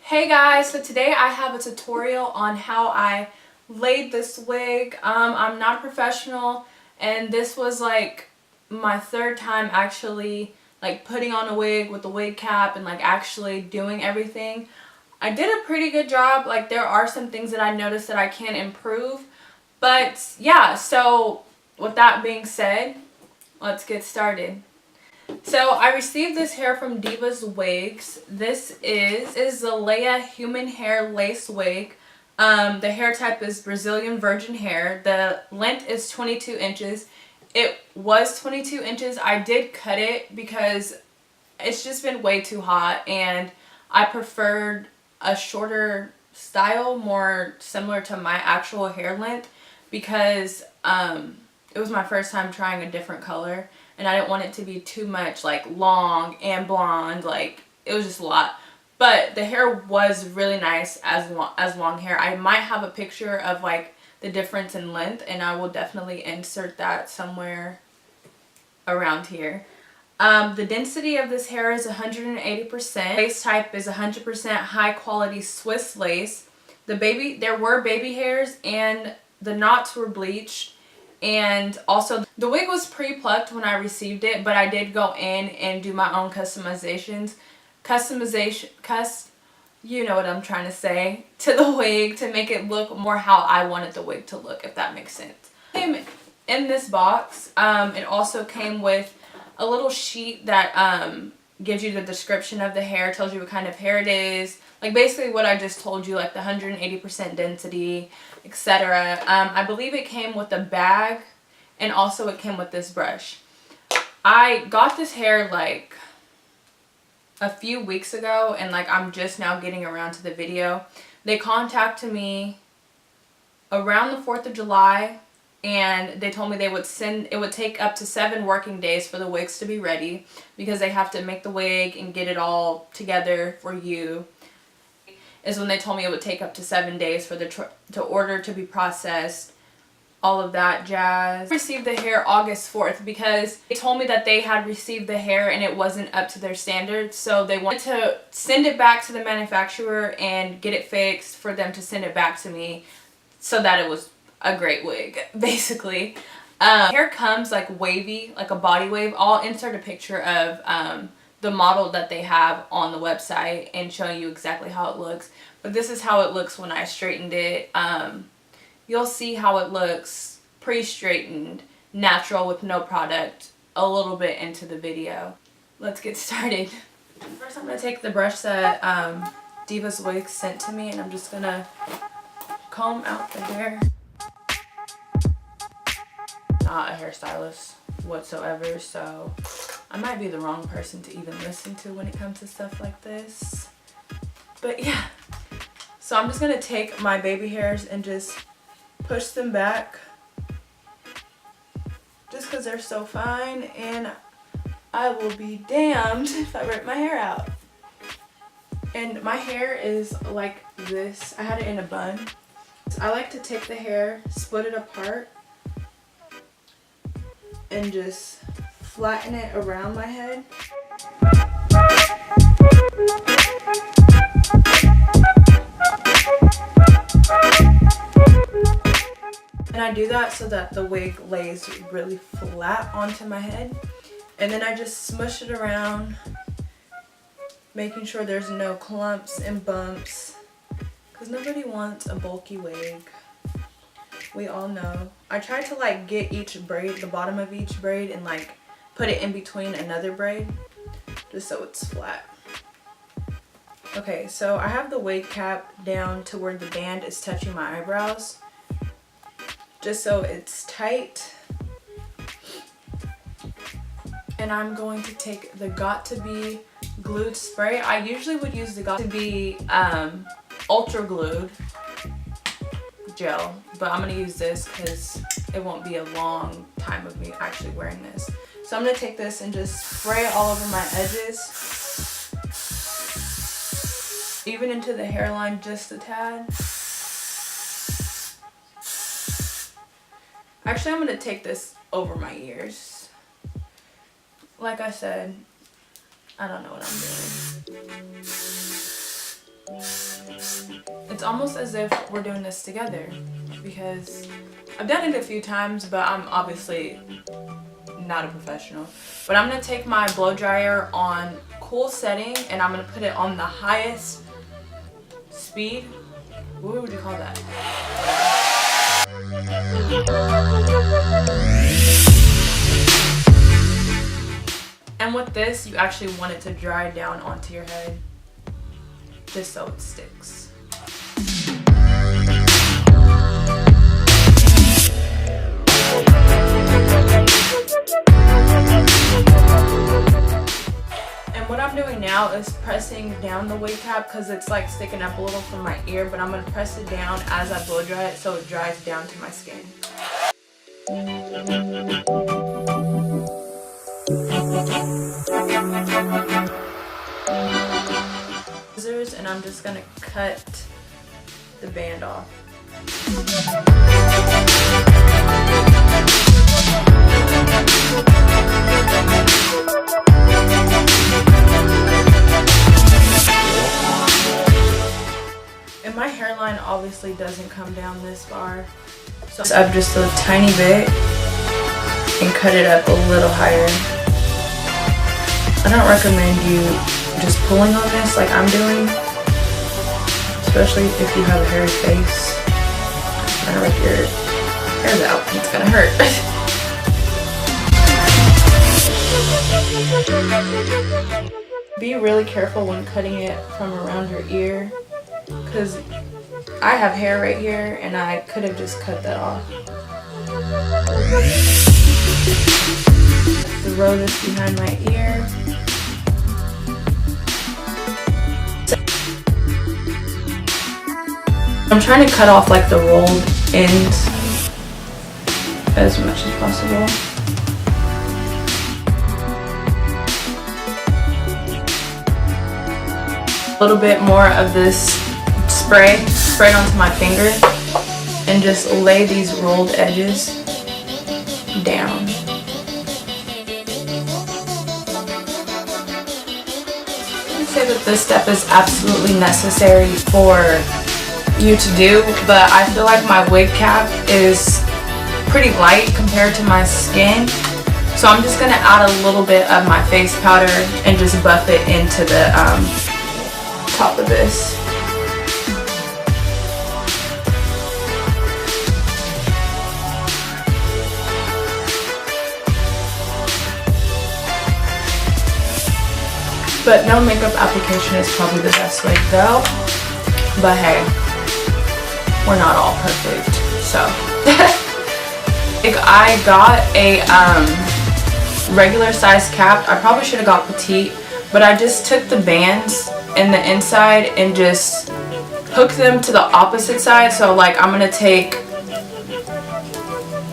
Hey guys, so today I have a tutorial on how I laid this wig. I'm not a professional, and this was like my third time actually like putting on a wig with the wig cap and like actually doing everything. I did a pretty good job. Like, there are some things that I noticed that I can improve, but yeah, so with that being said, let's get started. So I received this hair from Diva's Wigs. This is the Leia human hair lace wig. The hair type is Brazilian virgin hair. The length is 22 inches. It was 22 inches. I did cut it because it's just been way too hot and I preferred a shorter style, more similar to my actual hair length, because it was my first time trying a different color and I didn't want it to be too much like long and blonde. Like, it was just a lot. But the hair was really nice as long hair. I might have a picture of like the difference in length, and I will definitely insert that somewhere around here. The density of this hair is 180%. Lace type is 100% high quality Swiss lace. There were baby hairs and the knots were bleached. And also the wig was pre-plucked when I received it, but I did go in and do my own customizations. You know what I'm trying to say, to the wig to make it look more how I wanted the wig to look, if that makes sense. It came in this box. It also came with a little sheet that gives you the description of the hair, tells you what kind of hair it is, like basically what I just told you, like the 180% density, etc. I believe it came with a bag, and also it came with this brush. I got this hair like a few weeks ago, and like I'm just now getting around to the video. They contacted me around the 4th of July, and they told me it would take up to 7 working days for the wigs to be ready, because they have to make the wig and get it all together for you. Is when they told me it would take up to 7 days for the order to be processed, all of that jazz. I received the hair August 4th because they told me that they had received the hair and it wasn't up to their standards, so they wanted to send it back to the manufacturer and get it fixed for them to send it back to me so that it was a great wig, basically. Hair comes like wavy, like a body wave. I'll insert a picture of the model that they have on the website and show you exactly how it looks. But this is how it looks when I straightened it. You'll see how it looks pre-straightened, natural with no product, a little bit into the video. Let's get started. First, I'm going to take the brush that Diva's Wig sent to me, and I'm just going to comb out the hair. Not a hairstylist whatsoever, so I might be the wrong person to even listen to when it comes to stuff like this. But yeah, so I'm just going to take my baby hairs and just push them back, just because they're so fine, and I will be damned if I rip my hair out. And my hair is like this. I had it in a bun. So I like to take the hair, split it apart, and just flatten it around my head. And I do that so that the wig lays really flat onto my head. And then I just smush it around, making sure there's no clumps and bumps, because nobody wants a bulky wig. We all know. I try to like get each braid, the bottom of each braid, and like put it in between another braid, just so it's flat. Okay, so I have the wig cap down to where the band is touching my eyebrows, just so it's tight. And I'm going to take the Got To Be glued spray. I usually would use the Got To Be ultra glued gel, but I'm going to use this because it won't be a long time of me actually wearing this. So I'm going to take this and just spray all over my edges, even into the hairline just a tad. Actually, I'm going to take this over my ears. Like I said, I don't know what I'm doing. It's almost as if we're doing this together, because I've done it a few times, but I'm obviously not a professional. But I'm gonna take my blow dryer on cool setting and I'm gonna put it on the highest speed. What would you call that? And with this, you actually want it to dry down onto your head, just so it sticks. And what I'm doing now is pressing down the wig cap because it's like sticking up a little from my ear, but I'm going to press it down as I blow dry it so it dries down to my skin. Scissors, and I'm just going to cut the band off. And my hairline obviously doesn't come down this far, so up just a tiny bit and cut it up a little higher. I don't recommend you just pulling on this like I'm doing, especially if you have a hairy face. It's gonna rip your hairs out and it's gonna hurt. Be really careful when cutting it from around your ear, because I have hair right here and I could have just cut that off. Throw this behind my ear. I'm trying to cut off like the rolled ends as much as possible. A little bit more of this spray onto my finger and just lay these rolled edges down. I would say that this step is absolutely necessary for you to do, but I feel like my wig cap is pretty light compared to my skin, so I'm just gonna add a little bit of my face powder and just buff it into the top of this. But no makeup application is probably the best way to go. But hey, we're not all perfect, so. Like, I got a regular size cap. I probably should have got petite, but I just took the bands in the inside and just hooked them to the opposite side. So like, I'm gonna take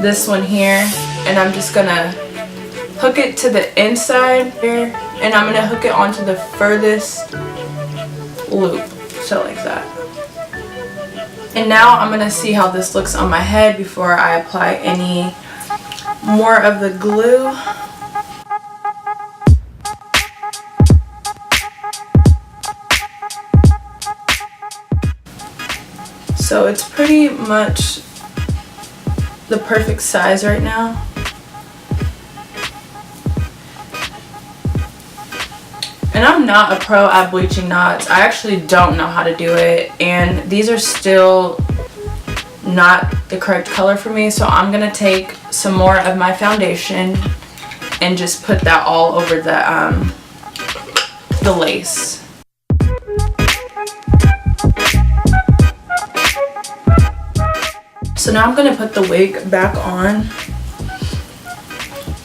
this one here and I'm just gonna hook it to the inside here, and I'm gonna hook it onto the furthest loop, so like that. And now I'm gonna see how this looks on my head before I apply any more of the glue. So it's pretty much the perfect size right now. And I'm not a pro at bleaching knots. I actually don't know how to do it, and these are still not the correct color for me, so I'm gonna take some more of my foundation and just put that all over the lace. So now I'm gonna put the wig back on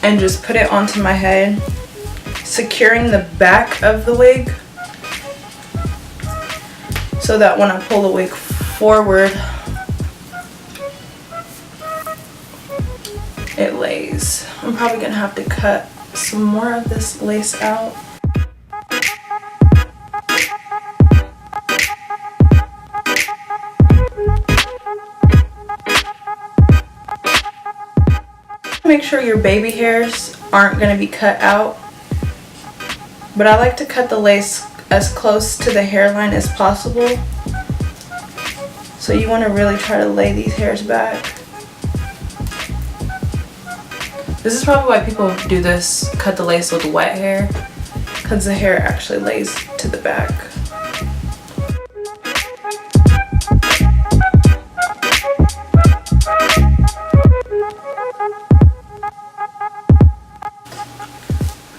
and just put it onto my head, securing the back of the wig so that when I pull the wig forward, it lays. I'm probably gonna have to cut some more of this lace out. Make sure your baby hairs aren't gonna be cut out. But I like to cut the lace as close to the hairline as possible. So you want to really try to lay these hairs back. This is probably why people do this, cut the lace with wet hair, because the hair actually lays to the back.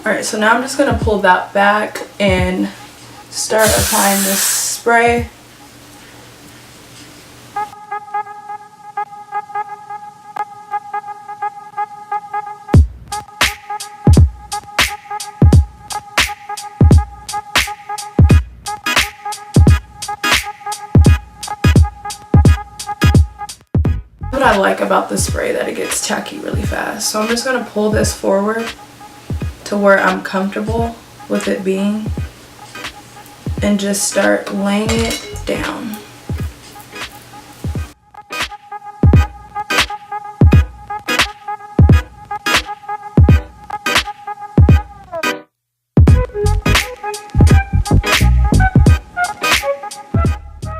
Alright, so now I'm just going to pull that back and start applying this spray. What I like about the spray, that it gets tacky really fast. So I'm just going to pull this forward to where I'm comfortable with it being and just start laying it down.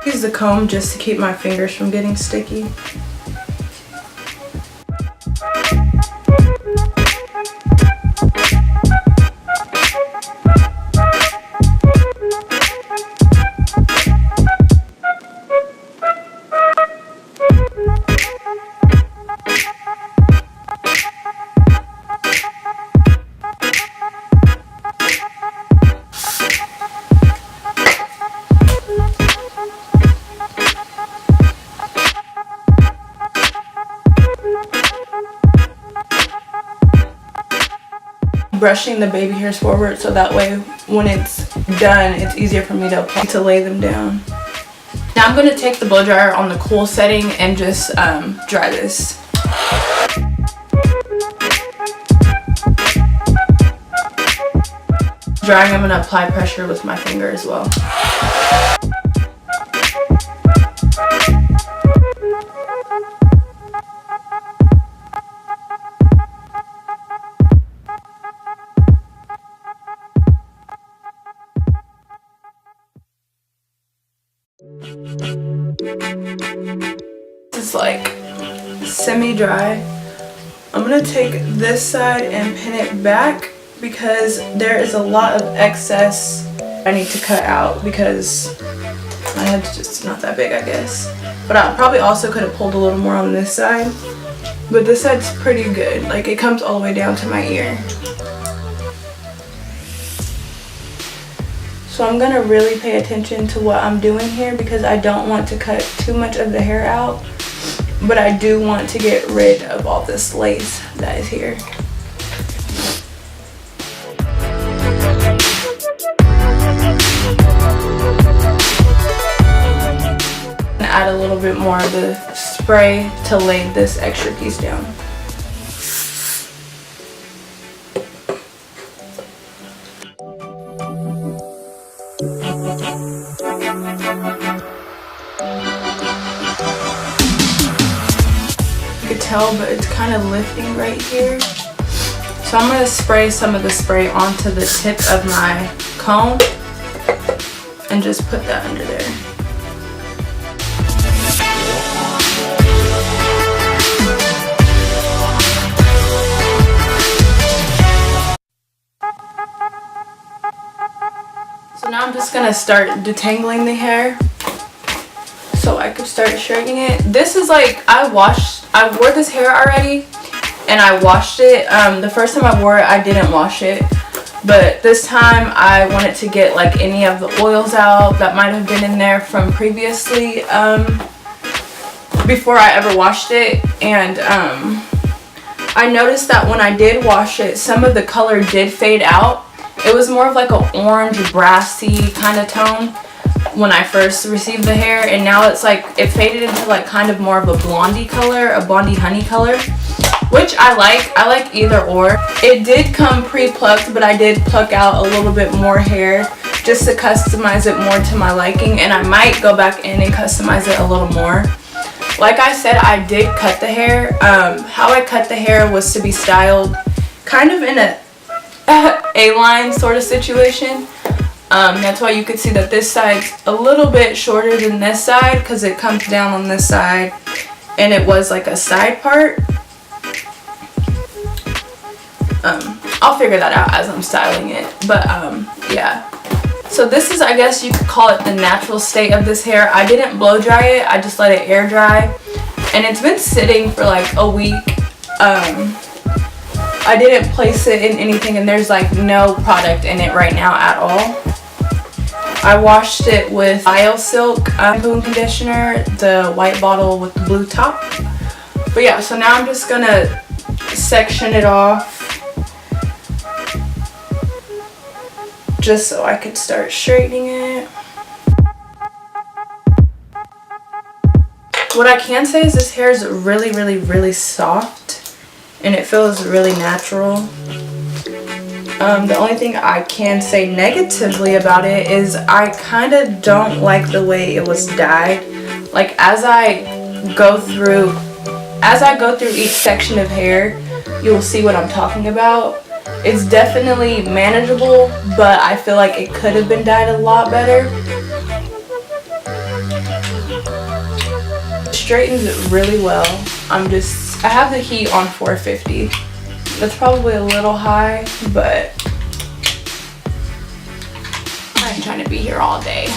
Use the comb just to keep my fingers from getting sticky. Brushing the baby hairs forward so that way when it's done it's easier for me to lay them down. Now I'm going to take the blow dryer on the cool setting and just dry this. Drying, I'm going to apply pressure with my finger as well. It's like semi-dry. I'm gonna take this side and pin it back because there is a lot of excess I need to cut out because my head's just not that big, I guess. But I probably also could have pulled a little more on this side, but this side's pretty good. Like, it comes all the way down to my ear. So I'm gonna really pay attention to what I'm doing here because I don't want to cut too much of the hair out, but I do want to get rid of all this lace that is here. And add a little bit more of the spray to lay this extra piece down. Tell, but it's kind of lifting right here. So I'm going to spray some of the spray onto the tip of my comb and just put that under there. So now I'm just going to start detangling the hair so I could start straightening it. This is like, I wore this hair already and I washed it. The first time I wore it, I didn't wash it, but this time I wanted to get like any of the oils out that might have been in there from previously before I ever washed it. And I noticed that when I did wash it, some of the color did fade out. It was more of like an orange brassy kind of tone when I first received the hair, and now it's like it faded into like kind of more of a blondie color, a blondie honey color, which I like either or. It did come pre-plucked, but I did pluck out a little bit more hair just to customize it more to my liking, and I might go back in and customize it a little more. Like I said, I did cut the hair. How I cut the hair was to be styled kind of in a A-line sort of situation. That's why you could see that this side's a little bit shorter than this side, because it comes down on this side and it was like a side part. I'll figure that out as I'm styling it, but yeah. So this is, I guess you could call it the natural state of this hair. I didn't blow dry it, I just let it air dry, and it's been sitting for like a week. I didn't place it in anything, and there's like no product in it right now at all. I washed it with Biosilk shampoo and conditioner, the white bottle with the blue top. But yeah, so now I'm just gonna section it off just so I could start straightening it. What I can say is this hair is really, really, really soft, and it feels really natural. The only thing I can say negatively about it is I kind of don't like the way it was dyed. Like as I go through each section of hair, you'll see what I'm talking about. It's definitely manageable, but I feel like it could have been dyed a lot better. It straightens it really well. I have the heat on 450. That's probably a little high, but I ain't trying to be here all day.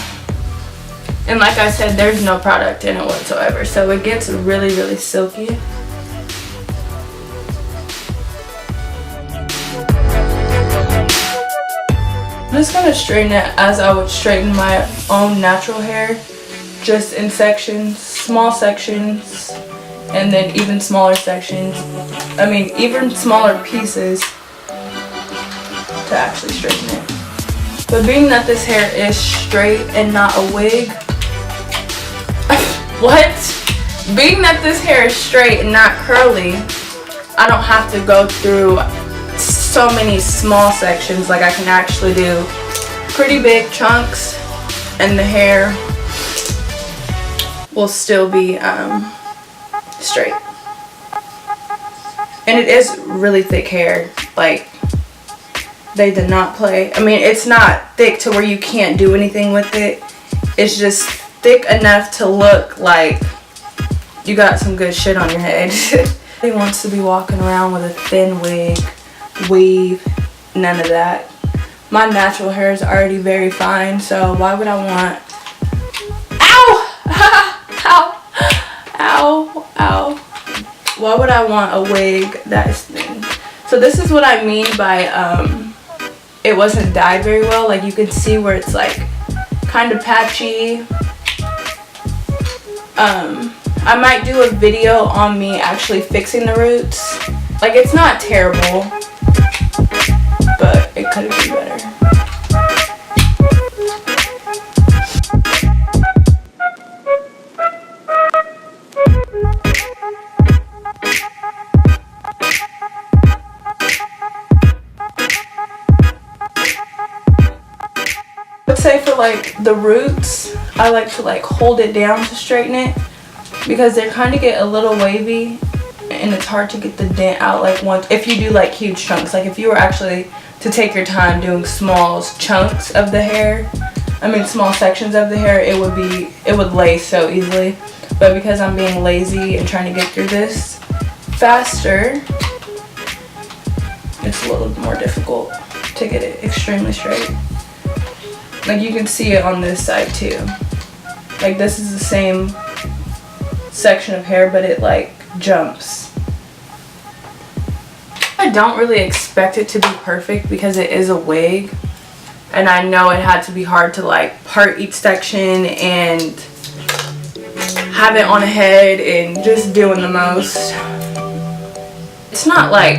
And like I said, there's no product in it whatsoever, so it gets really, really silky. I'm just gonna straighten it as I would straighten my own natural hair, just in sections, small sections, and then even smaller sections. I mean, even smaller pieces to actually straighten it. But being that this hair is straight and not a wig, what? Being that this hair is straight and not curly, I don't have to go through so many small sections. Like I can actually do pretty big chunks and the hair will still be straight. And it is really thick hair. Like they did not play. I mean, it's not thick to where you can't do anything with it. It's just thick enough to look like you got some good shit on your head. Nobody wants to be walking around with a thin wig, weave, none of that. My natural hair is already very fine, so why would I want... Ow! Ow! Ow! Ow! Why would I want a wig that is thin? So this is what I mean by it wasn't dyed very well. Like you can see where it's like kind of patchy. I might do a video on me actually fixing the roots. Like it's not terrible, but it could have been better. I would say for like the roots, I like to like hold it down to straighten it because they kind of get a little wavy and it's hard to get the dent out like once if you do like huge chunks. Like if you were actually to take your time doing small chunks of the hair, I mean small sections of the hair, it would lay so easily. But because I'm being lazy and trying to get through this faster, it's a little more difficult to get it extremely straight. Like you can see it on this side too. Like this is the same section of hair, but it like jumps. I don't really expect it to be perfect because it is a wig, and I know it had to be hard to like part each section and have it on a head and just doing the most. It's not like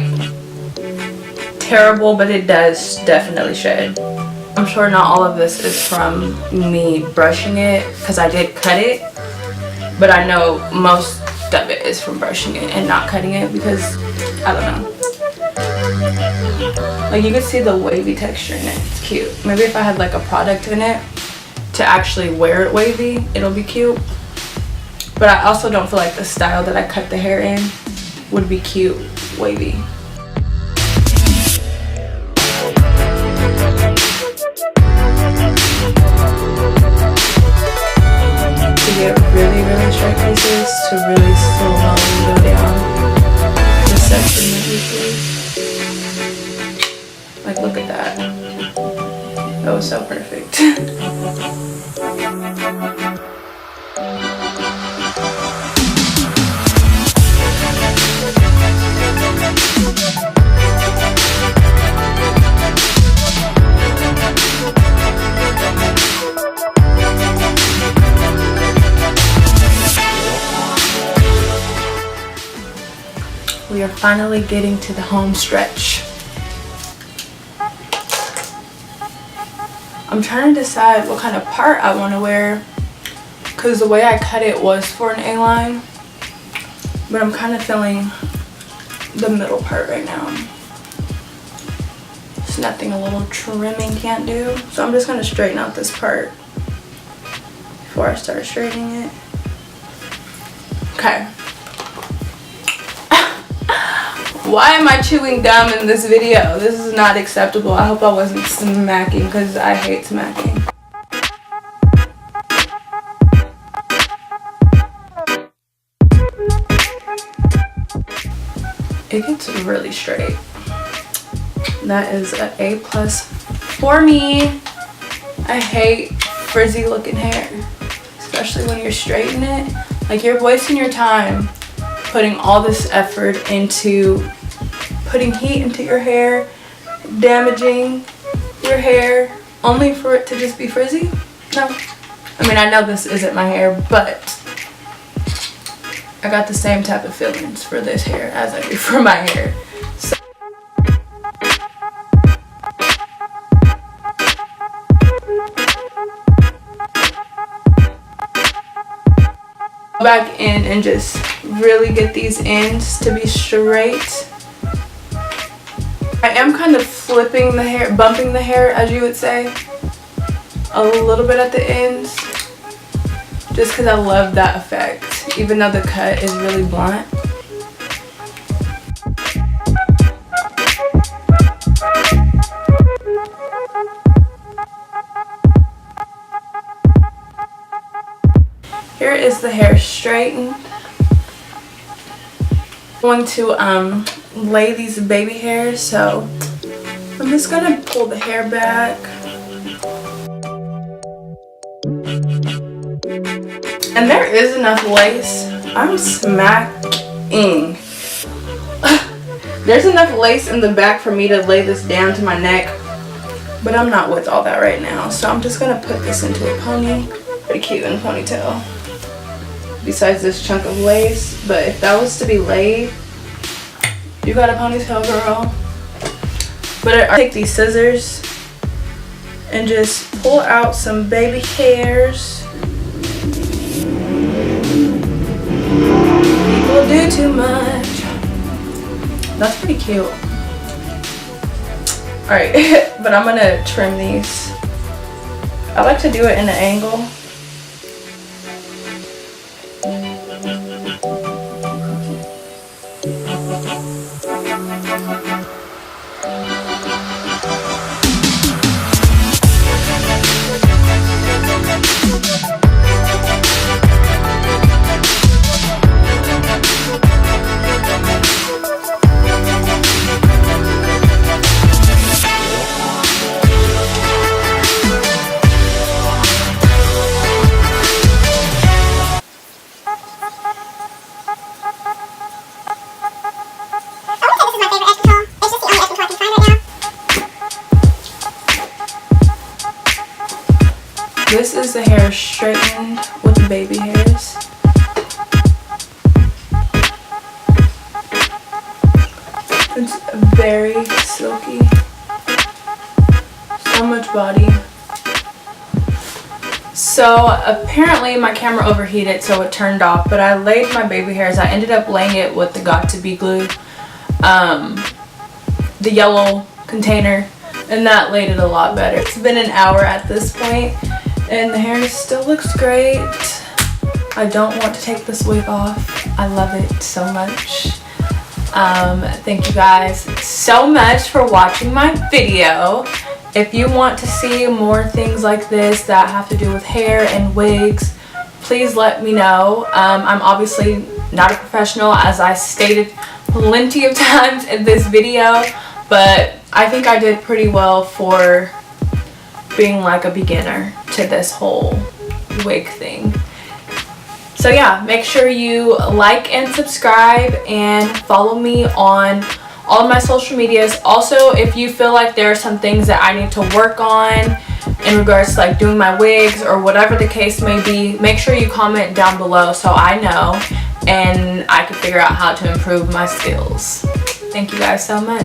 terrible, but it does definitely shed. I'm sure not all of this is from me brushing it because I did cut it, but I know most of it is from brushing it and not cutting it because I don't know. Like you can see the wavy texture in it. It's cute. Maybe if I had like a product in it to actually wear it wavy, it'll be cute. But I also don't feel like the style that I cut the hair in would be cute wavy. really, really straight pieces to really slowly go down this section of pieces. Like, look at that. That was so perfect. We are finally getting to the home stretch. I'm trying to decide what kind of part I want to wear, because the way I cut it was for an A-line, but I'm kind of feeling the middle part right now. There's nothing a little trimming can't do, so I'm just going to straighten out this part before I start straightening it. Okay. Why am I chewing gum in this video? This is not acceptable. I hope I wasn't smacking, because I hate smacking. It gets really straight. That is an A+ for me. I hate frizzy looking hair, especially when you're straightening it. Like, you're wasting your time putting all this effort into putting heat into your hair, damaging your hair, only for it to just be frizzy? No. I mean, I know this isn't my hair, but I got the same type of feelings for this hair as I do for my hair. So go back in and just really get these ends to be straight. I am kind of flipping the hair, bumping the hair, as you would say, a little bit at the ends, just because I love that effect, even though the cut is really blunt. Here is the hair straightened. I'm going to lay these baby hairs, so I'm just gonna pull the hair back. And there is enough lace. I'm smacking. There's enough lace in the back for me to lay this down to my neck, but I'm not with all that right now, so I'm just gonna put this into a pony. Pretty cute in a ponytail, besides this chunk of lace. But if that was to be laid, you got a ponytail, girl. But I take these scissors and just pull out some baby hairs. People do too much. That's pretty cute. Alright, but I'm gonna trim these. I like to do it in an angle. This is the hair straightened with the baby hairs. It's very silky. So much body. So apparently my camera overheated, so it turned off, but I laid my baby hairs. I ended up laying it with the Got2b glue, the yellow container, and that laid it a lot better. It's been an hour at this point, and the hair still looks great. I don't want to take this wig off. I love it so much. Thank you guys so much for watching my video. If you want to see more things like this that have to do with hair and wigs, please let me know. I'm obviously not a professional, as I stated plenty of times in this video, but I think I did pretty well for being like a beginner to this whole wig thing. So yeah, make sure you like and subscribe and follow me on all of my social medias. Also, if you feel like there are some things that I need to work on in regards to like doing my wigs or whatever the case may be, make sure you comment down below so I know and I can figure out how to improve my skills. Thank you guys so much.